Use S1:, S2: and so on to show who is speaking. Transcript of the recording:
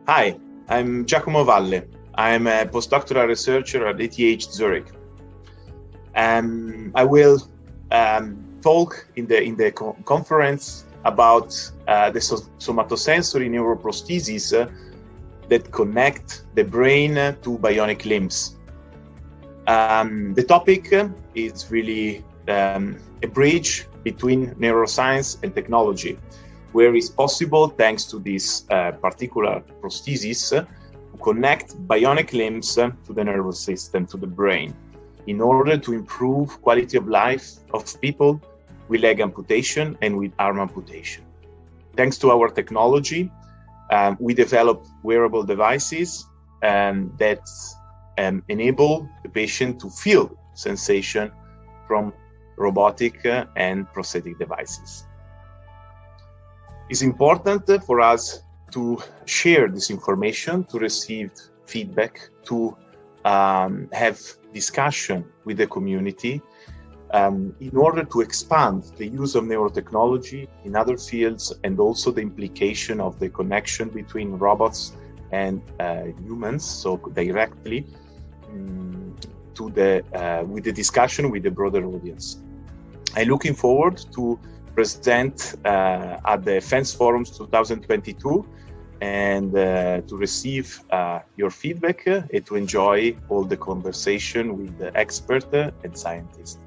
S1: Hi, I'm Giacomo Valle. I'm a postdoctoral researcher at ETH Zurich. I will talk in the conference about the somatosensory neuroprostheses that connect the brain to bionic limbs. The topic is really a bridge between neuroscience and technology, where it's possible, thanks to this particular prosthesis, to connect bionic limbs to the nervous system, to the brain, in order to improve quality of life of people with leg amputation and with arm amputation. Thanks to our technology, we develop wearable devices that enable the patient to feel sensation from robotic and prosthetic devices. It's important for us to share this information, to receive feedback, to have discussion with the community in order to expand the use of neurotechnology in other fields, and also the implication of the connection between robots and humans, so directly with the discussion with the broader audience. I'm looking forward to present at the FENS Forums 2022 and to receive your feedback and to enjoy all the conversation with the expert and scientists.